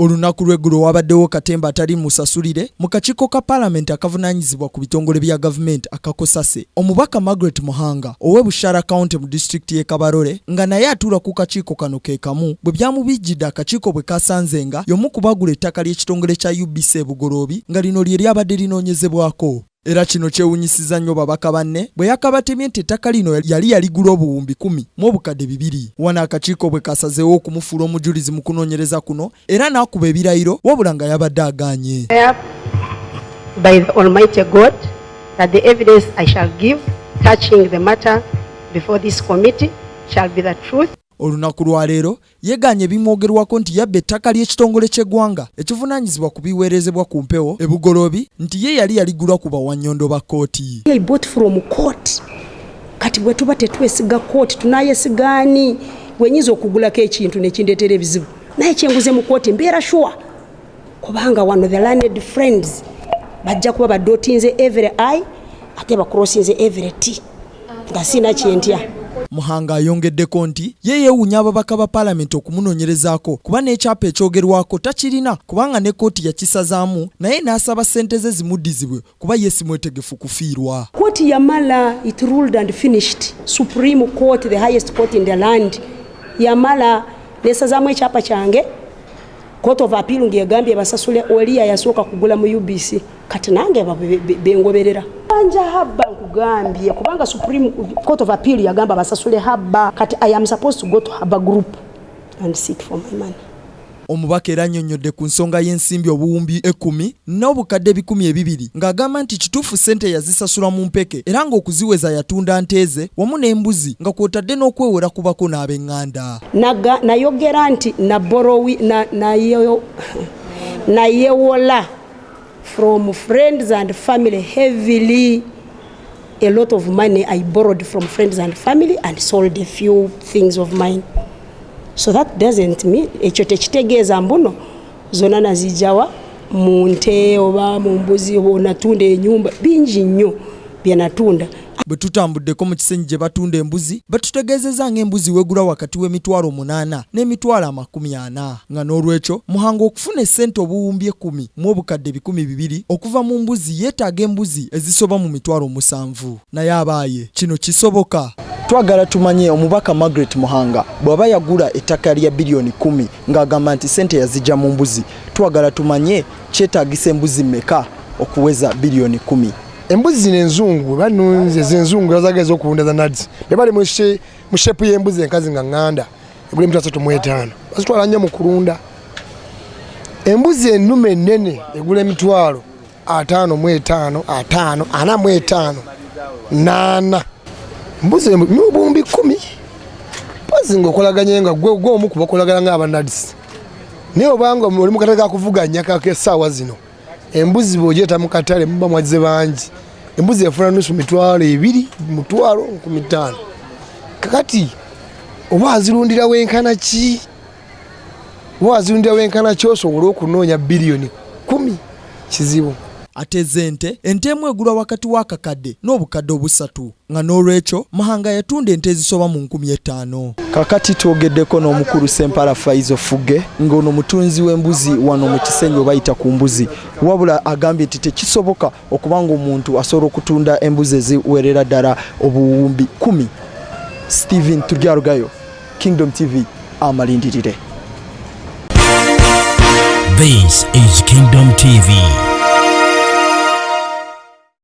Olunaku lw'eggulo wabaddewo katemba atali musasulire mu kakiiko ka Paalamenti akavunaanyizibwa ku bitongole bya gavumenti akakosase. Omubaka Margaret Muhanga ow'e Bushara County mu disitulikiti y'e Kabarole nga naye atuula ku kakiiko kano ke kamu bwe byamubijjidde akakiiko bwe kasanzenga y'omu ku bagula ettaka ly'ekitongole kya UBC e Bugoloobi nga lino lye lyabadde linoonyezebwako. Era kino kyewunyisiza nnyo babaka banne bwe yakabatemye nti ettaka lino yali yaligula obuwumbi 10 mu obukadde 2. Wana akakiiko bwe kasazeewo okumufuula omujulizi mu kunoonyereza kuno era n'akuba ebirayiro wabula nga yabadde agaanye. By the Almighty God that the evidence I shall give touching the matter before this committee shall be the truth. Olunaku lwa leero yegaanye bimwogerwako nti yabba ettaka ly'ekitongole ky'eggwanga ekivunaanyizibwa ku biweerezebwa ku mpewo e Bugoloobi nti ye yali yaligula ku bawannyondo ba kkooti. He bought from court. Kati bwe tuba tetwesiga kkooti tunaayesigaani bwenyinza okugulako ekintu nekindeetera ebizibu naye kyenguze mu kkooti mbeera sure kubanga wano the learned friends bajja kuba badootinze every I ate bakrossinze every T nga sina kyentya. Muhanga ayongeddeko nti ye yeewuunya ababaka ba Paalamenti okumunoonyerezaako kuba n'ekyapa ekyogerwako takirina kubanga ne kkooti yakisazaamu naye n'asaba ssente ze zimuddizibwe kuba ye si mwetegefu kufiirwa. Kkooti yamala, it ruled and finished. Supreme Court, the highest court in the land, yamala n'esazaamu ekyapa kyange. Court of Appeal ng'egambye basasule Oliya yasooka kugula mu UBC kati nange bengoberera. Anja haba nkugambye kubanga Supreme Court of Appeal yagamba basasule haba kati I am supposed to go to Haba Group and seek for my money. Omubaka era annyonnyodde ku nsonga y'ensimbi obuwumbi 10 n'obukadde 200 ng'agamba nti kituufu ssente yazisasula mu mpeke era ng'okuziweza yatunda nteeze wamu n'embuzi nga kw'otadde n'okwewera kubako n'ab'eŋŋanda. Nayogera nti nayewola from friends and family heavily. A lot of money I borrowed from friends and family and sold a few things of mine. So that doesn't mean ekyo tekitegeeza mbuno zonna nazijawa mu nte oba mu mbuzi oba natunda ennyumba bingi nnyo bye natunda. Bwe tutambuddeko mu kisenyi gye batunda embuzi batutegeezezza ng'embuzi wegula wakati w'emitwalo 8 n'emitwalo 40 nga n'olwekyo Muhanga okufuna essente obuwumbi 10 mu obukadde 200 okuva mu mbuzi yeetaaga embuzi ezisoba mu mitwalo 7 naye abaaye kino kisoboka. Twagala tumanye omubaka Margaret Muhanga bw'aba yagula ettaka lya biliyoni 10 ng'agamba nti ssente yazijja mu mbuzi twagala tumanye kyetaagisa embuzi mmeka okuweza biliyoni 10. Embuzi n'enzungu banunze zenzungu yazageza okunda za nuts bali mu shepu y'embuzi enkazi nga nganda egule mita 35 basitwala nnyo mu kulunda. Embuzi ennume ennene egule emitwalo 55 5 45 8 mbuzi n'obumbi 10 pazinga okolaganye nga gwe omu kubakolagala nga abanadisi naye obanga oli mu katale kakuvuganya kakesaawa zino embuzi bw'ogyeta mu katale muba mwagize bangi embuzi efuna nusu mitwalo 2 mutwalo 15 kakati oba azirundira wenkana ki osobola okunoonya biliyoni 10 kizibu. Ate ente emu egula wakati w'akakadde n'obukadde 3 nga n'olwekyo Muhanga yatunda ente ezisoba mu 15,000. Kakati twogeddeko n'omukulu Sempala Faizo Fuge ng'ono mutunzi w'embuzi wano mu kisenyi bayita ku mbuzi wabula agambye nti tekisoboka okubanga omuntu asobola okutunda embuzi eziwerera ddala obuwumbi 10. Steven Tugyarugayo, Kingdom TV, amalindirire. This is Kingdom TV.